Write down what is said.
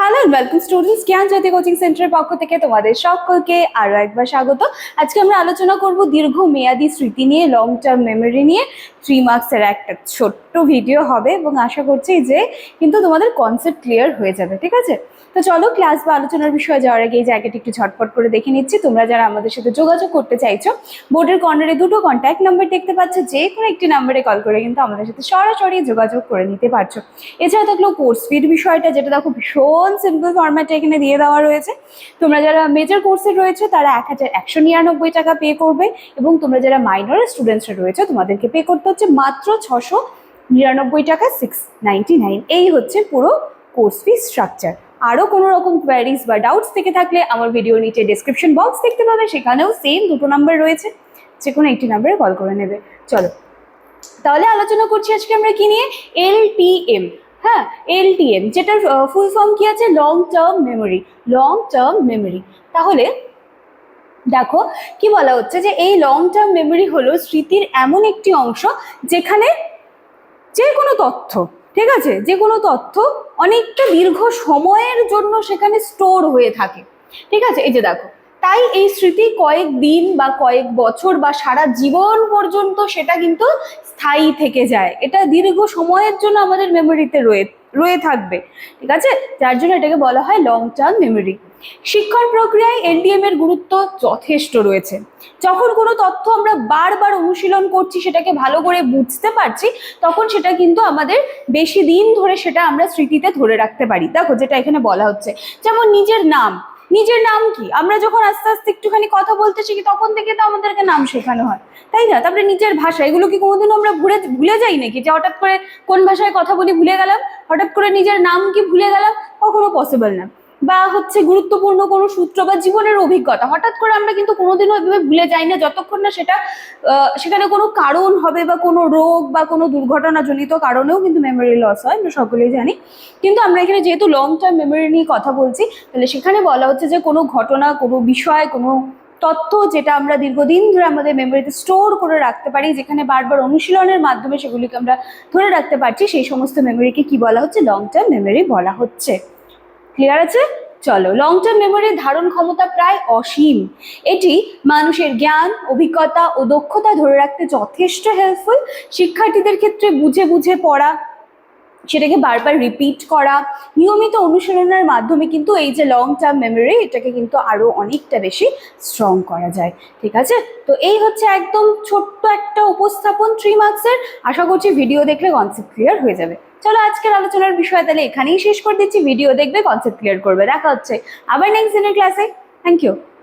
Hello and welcome students, জ্ঞান জ্যোতি coaching সেন্টারের পক্ষ থেকে তোমাদের সকলকে আরো একবার স্বাগত। আজকে আমরা আলোচনা করব দীর্ঘমেয়াদী স্মৃতি নিয়ে, লং টার্ম মেমোরি নিয়ে। 3 মার্কসের একটা ছোট্ট ভিডিও হবে এবং আশা করছি যে কিন্তু তোমাদের কনসেপ্ট ক্লিয়ার হয়ে যাবে। ঠিক আছে, তো চলো ক্লাস বা আলোচনার বিষয়ে যাওয়ার আগে এই জায়গাটা একটু ঝটপট করে দেখে নিচ্ছি। তোমরা যারা আমাদের সাথে যোগাযোগ করতে চাইছো, বোর্ডের কর্নারে দুটো কন্ট্যাক্ট নাম্বার দেখতে পাচ্ছ, যে কোনো একটি নাম্বারে কল করে কিন্তু আমাদের সাথে সরাসরি যোগাযোগ করে নিতে পারছো। এছাড়া থাকলো কোর্স ফির বিষয়টা, যেটা দেখো ভীষণ সিম্পল ফরম্যাটে এখানে দিয়ে দেওয়া রয়েছে। তোমরা যারা মেজর কোর্সে রয়েছে তারা 1199 টাকা পে করবে, এবং তোমরা যারা মাইনর স্টুডেন্টসরা রয়েছে তোমাদেরকে পে করতে হচ্ছে মাত্র 699 টাকা, 699। এই হচ্ছে পুরো কোর্স ফি স্ট্রাকচার। আরও কোনো রকম কোয়ারিজ বা ডাউটস থেকে থাকলে আমার ভিডিওর নিচে ডেসক্রিপশন বক্স দেখতে পাবে, সেখানেও সেম দুটো নাম্বার রয়েছে, যে কোনো একটি নাম্বারে কল করে নেবে। চলো তাহলে আলোচনা করছি আজকে আমরা কি নিয়ে, এলটিএম। হ্যাঁ, এলটিএম, যেটার ফুল ফর্ম কি আছে, long term memory. Long term memory, তাহলে দেখো কি বলা হচ্ছে যে এই লং টার্ম মেমোরি হলো স্মৃতির এমন একটি অংশ যেখানে যে কোনো তথ্য, ঠিক আছে, যে কোনো তথ্য অনেকটা দীর্ঘ সময়ের জন্য সেখানে স্টোর হয়ে থাকে। ঠিক আছে, এই যে দেখো, তাই এই স্মৃতি কয়েক দিন বা কয়েক বছর বা সারা জীবন পর্যন্ত সেটা কিন্তু স্থায়ী থেকে যায়। এটা দীর্ঘ সময়ের জন্য আমাদের মেমোরিতে রয়ে থাকবে। ঠিক আছে, যার জন্য এটাকে বলা হয় লং টার্ম মেমোরি। শিক্ষণ প্রক্রিয়ায় এলডিএম এর গুরুত্ব যথেষ্ট রয়েছে। যখন কোনো তথ্য আমরা বারবার অনুশীলন করছি, সেটাকে ভালো করে বুঝতে পারছি, তখন সেটা কিন্তু আমাদের বেশি দিন ধরে সেটা আমরা স্মৃতিতে ধরে রাখতে পারি। দেখো যেটা এখানে বলা হচ্ছে, যেমন নিজের নাম। নিজের নাম কি, আমরা যখন আস্তে আস্তে একটুখানি কথা বলতে শিখি তখন থেকে তো আমাদেরকে নাম শেখানো হয়, তাই না? তারপরে নিজের ভাষা, এগুলো কি কোনোদিনও আমরা ভুলে যাই নাকি, যে হঠাৎ করে কোন ভাষায় কথা বলি ভুলে গেলাম, হঠাৎ করে নিজের নাম কি ভুলে গেলাম? কখনো পসিবল না। বা হচ্ছে গুরুত্বপূর্ণ কোনো সূত্র বা জীবনের অভিজ্ঞতা হঠাৎ করে আমরা কিন্তু কোনোদিনও এভাবে ভুলে যাই না, যতক্ষণ না সেটা সেখানে কোনো কারণ হবে বা কোনো রোগ বা কোনো দুর্ঘটনাজনিত কারণেও কিন্তু মেমোরি লস হয়, আমরা সকলেই জানি। কিন্তু আমরা এখানে যেহেতু লং টার্ম মেমোরি নিয়ে কথা বলছি, তাহলে সেখানে বলা হচ্ছে যে কোনো ঘটনা, কোনো বিষয়, কোনো তথ্য যেটা আমরা দীর্ঘদিন ধরে আমাদের মেমোরিতে স্টোর করে রাখতে পারি, যেখানে বারবার অনুশীলনের মাধ্যমে সেগুলিকে আমরা ধরে রাখতে পারছি, সেই সমস্ত মেমোরিকে কি বলা হচ্ছে, লং টার্ম মেমোরি বলা হচ্ছে। ক্লিয়ার আছে? চলো, লং টার্ম মেমোরির ধারণ ক্ষমতা প্রায় অসীম। এটি মানুষের জ্ঞান, অভিজ্ঞতা ও দক্ষতা ধরে রাখতে যথেষ্ট হেল্পফুল। শিক্ষার্থীদের ক্ষেত্রে বুঝে বুঝে পড়া, সেটাকে বারবার রিপিট করা, নিয়মিত অনুশীলনের মাধ্যমে কিন্তু এই যে লং টার্ম মেমোরি, এটাকে কিন্তু আরো অনেকটা বেশি স্ট্রং করা যায়। ঠিক আছে, তো এই হচ্ছে একদম ছোট্ট একটা উপস্থাপন 3 মার্কসের। আশা করছি ভিডিও দেখলে কনসেপ্ট ক্লিয়ার হয়ে যাবে। চলো আজকের আলোচনার বিষয় তাহলে এখানেই শেষ করে দিচ্ছি। ভিডিও দেখবে, কনসেপ্ট ক্লিয়ার করবে। দেখা হচ্ছে আবার নেক্সট দিনের ক্লাসে। Thank you.